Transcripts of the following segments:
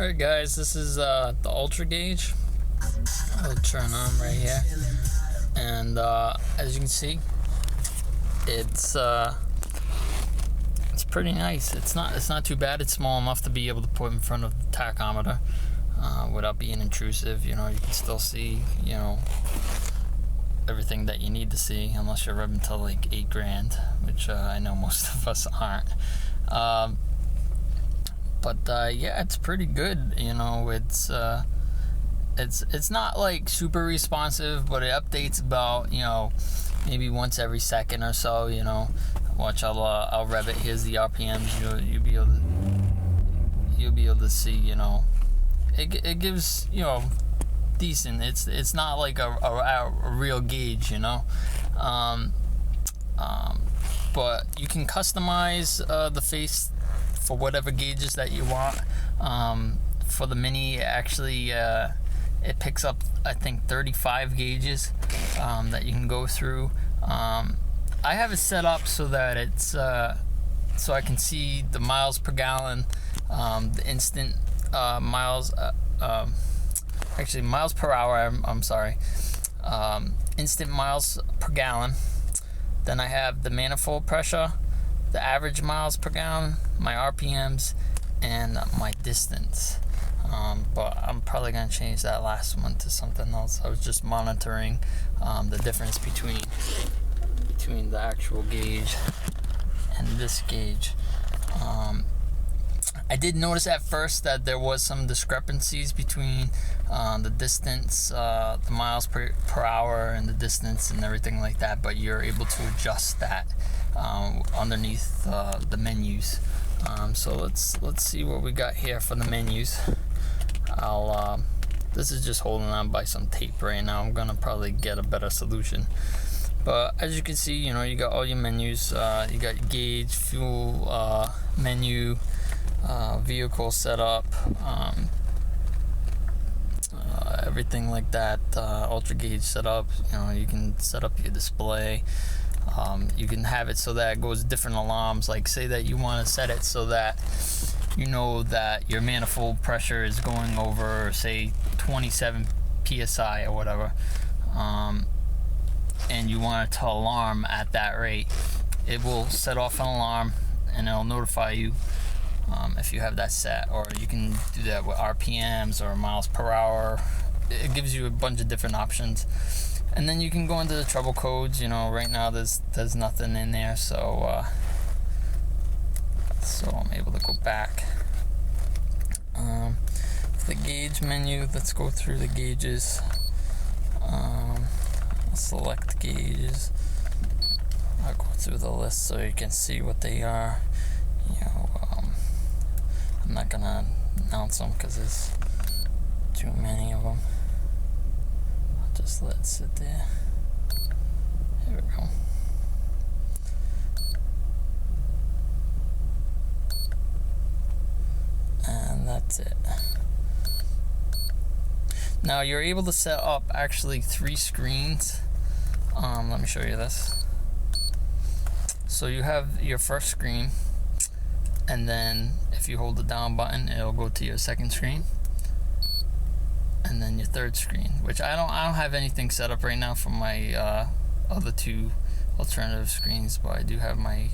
Alright guys, this is the Ultra gauge. I'll turn on right here. And as you can see, it's pretty nice. It's not too bad. It's small enough to be able to put in front of the tachometer without being intrusive. You know, you can still see, you know, everything that you need to see, unless you're revving to like $8 grand, which I know most of us aren't. But yeah, it's pretty good. You know, it's not like super responsive, but it updates about, you know, maybe once every second or so. You know, watch, I'll rev it. Here's the RPMs. You'll be able to see. You know, it gives, you know, decent. It's not like a real gauge. You know, but you can customize the face for whatever gauges that you want. For the Mini, actually, it picks up, I think, 35 gauges that you can go through. I have it set up so that it's so I can see the miles per gallon, the instant miles, actually miles per hour. I'm sorry, instant miles per gallon. Then I have the manifold pressure, the average miles per gallon, my RPMs, and my distance. But I'm probably going to change that last one to something else. I was just monitoring the difference between the actual gauge and this gauge. I did notice at first that there was some discrepancies between the distance, the miles per hour, and the distance and everything like that, but you're able to adjust that underneath the menus. So let's see what we got here for the menus. This is just holding on by some tape right now. I'm gonna probably get a better solution. But as you can see, you know, you got all your menus. You got gauge, fuel, menu, vehicle setup, everything like that. Ultra gauge setup. You know, you can set up your display. You can have it so that it goes different alarms. Like, say that you want to set it so that you know that your manifold pressure is going over, say, 27 psi or whatever, and you want it to alarm at that rate. It will set off an alarm and it'll notify you if you have that set. Or you can do that with RPMs or miles per hour. It gives you a bunch of different options. And then you can go into the trouble codes. You know, right now there's nothing in there, so I'm able to go back. The gauge menu, let's go through the gauges. Select gauges. I'll go through the list so you can see what they are. You know, I'm not gonna announce them because there's too many of them. Just let it sit there. Here we go. And that's it. Now you're able to set up actually 3 screens. Let me show you this. So you have your first screen, and then if you hold the down button, it'll go to your second screen. And then your third screen, which I don't have anything set up right now for my other 2 alternative screens, but I do have my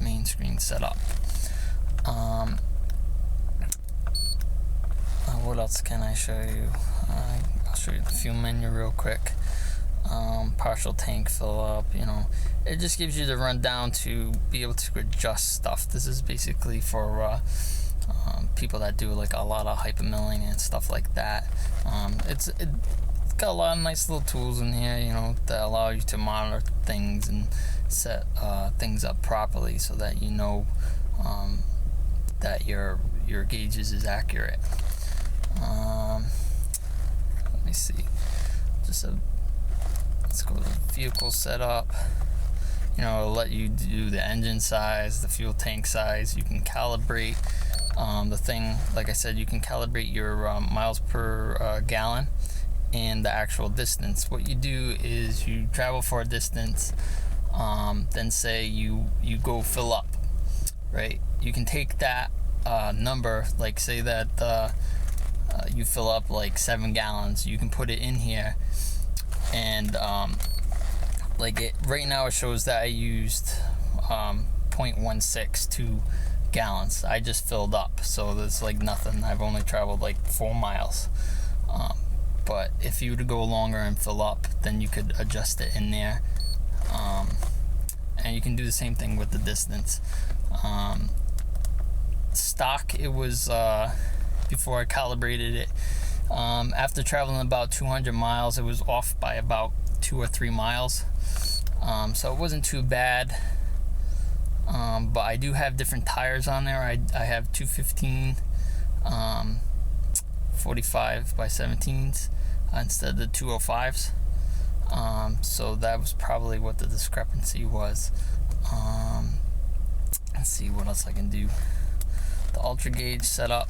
main screen set up. What else can I show you? I'll show you the fuel menu real quick. Partial tank fill up. You know, it just gives you the rundown to be able to adjust stuff. This is basically for people that do like a lot of hypermilling and stuff like that. It's got a lot of nice little tools in here, you know, that allow you to monitor things and set things up properly so that you know that your gauges is accurate. Let me see. Let's go to the vehicle setup. You know, it'll let you do the engine size, the fuel tank size. You can calibrate the thing. Like I said, you can calibrate your miles per gallon and the actual distance. What you do is you travel for a distance, then say you go fill up, right? You can take that number, like say that you fill up like 7 gallons, you can put it in here, and like it right now it shows that I used 0.162 gallons. I just filled up, so there's like nothing. I've only traveled like 4 miles. But if you were to go longer and fill up, then you could adjust it in there. And you can do the same thing with the distance. Stock, it was before I calibrated it, after traveling about 200 miles, it was off by about 2 or 3 miles. So it wasn't too bad. But I do have different tires on there. I have 215 45 by 17s instead of the 205s. So that was probably what the discrepancy was. Let's see what else I can do. The ultra gauge setup,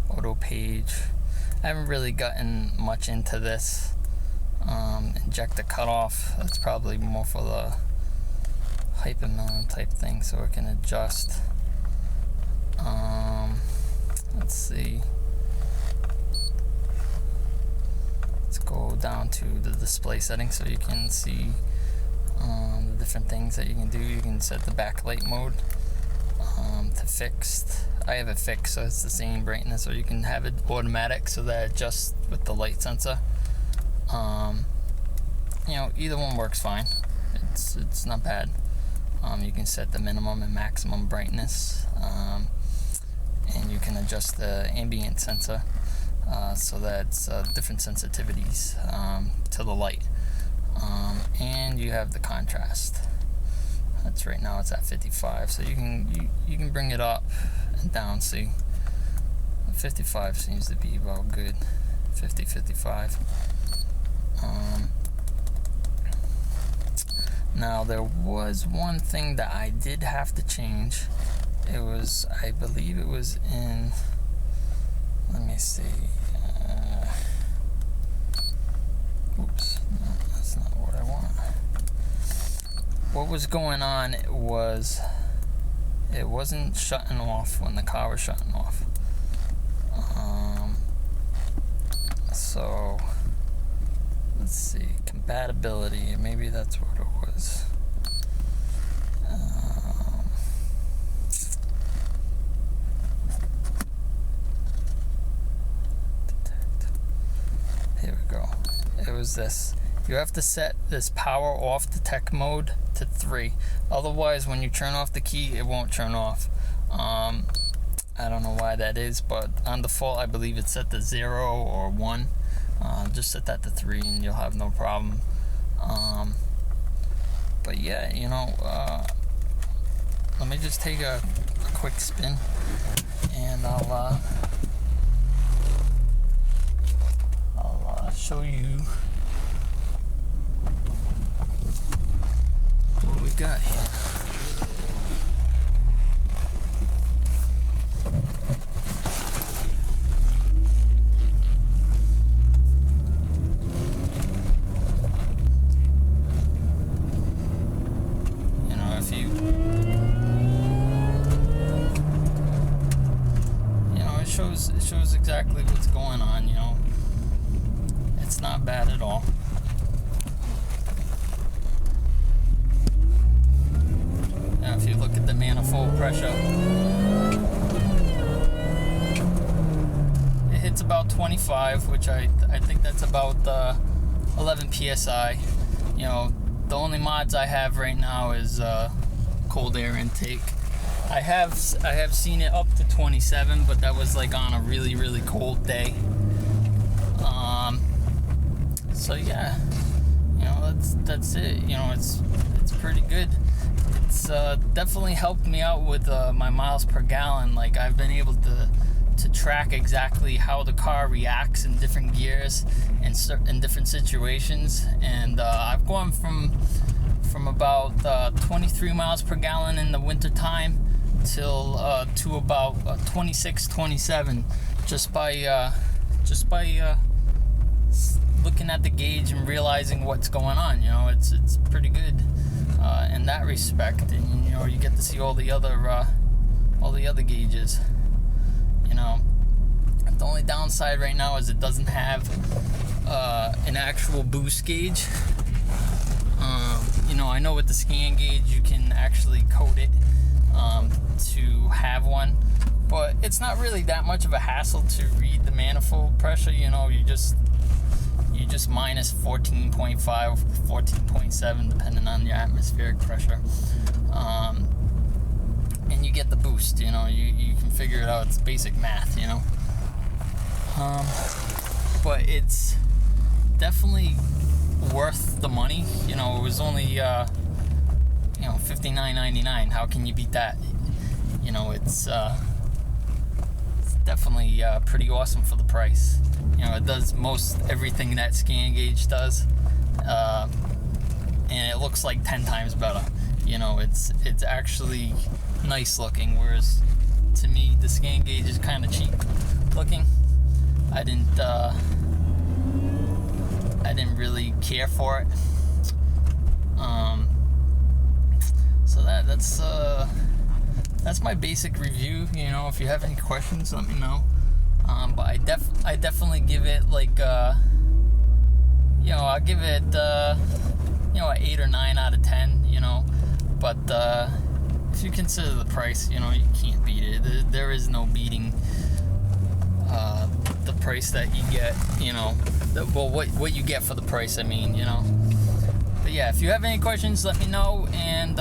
auto page. I haven't really gotten much into this. Injector cutoff, that's probably more for the hypermillion type thing, so it can adjust. Let's see. Let's go down to the display settings so you can see the different things that you can do. You can set the backlight mode to fixed. I have it fixed, so it's the same brightness, or you can have it automatic so that it adjusts with the light sensor. You know, either one works fine. It's not bad. You can set the minimum and maximum brightness, and you can adjust the ambient sensor so that it's different sensitivities to the light. And you have the contrast. That's right now it's at 55, so you can bring it up and down. See, 55 seems to be about good. 50, 55. Now there was one thing that I did have to change. It was, I believe it was in, let me see, oops, no, that's not what I want. What was going on was, it wasn't shutting off when the car was shutting off. So, let's see, compatibility, maybe that's what it was. Here we go. It was this. You have to set this power off detect mode to 3. Otherwise, when you turn off the key, it won't turn off. I don't know why that is, but on default, I believe it's set to 0 or 1. Just set that to 3 and you'll have no problem. But yeah, you know, let me just take a quick spin, and I'll show you what we got here. It shows exactly what's going on, you know. It's not bad at all. Now if you look at the manifold pressure, it hits about 25, which I think that's about 11 psi. You know, the only mods I have right now is cold air intake. I have seen it up to 27, but that was like on a really, really cold day. So yeah, you know, that's it. You know, it's pretty good. It's definitely helped me out with my miles per gallon. Like, I've been able to track exactly how the car reacts in different gears and in different situations. And I've gone from about 23 miles per gallon in the winter time till to about 26, 27, just by looking at the gauge and realizing what's going on. You know, it's pretty good in that respect. And you know, know, you get to see all the other gauges. You know, the only downside right now is it doesn't have an actual boost gauge. You know, I know with the scan gauge you can actually code it to have one, but it's not really that much of a hassle to read the manifold pressure. You know, you just minus 14.5, 14.7 depending on your atmospheric pressure, and you get the boost. You know, you can figure it out. It's basic math, you know. But it's definitely worth the money. You know, it was only $59.99. How can you beat that? You know, it's definitely pretty awesome for the price. You know, it does most everything that scan gauge does, and it looks like 10 times better. You know, it's actually nice looking, whereas to me the scan gauge is kind of cheap looking. I didn't really care for it. So that's my basic review. You know, if you have any questions, let me know. But I definitely give it like you know, I'll give it you know, an 8 or 9 out of 10. You know, but if you consider the price, you know, you can't beat it. There is no beating the price that you get. You know, what you get for the price. I mean, you know. But yeah, if you have any questions, let me know, and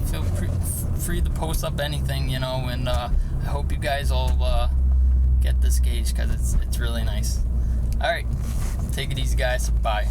feel free to post up anything, you know. And I hope you guys all get this gauge, because it's really nice. All right, take it easy, guys. Bye.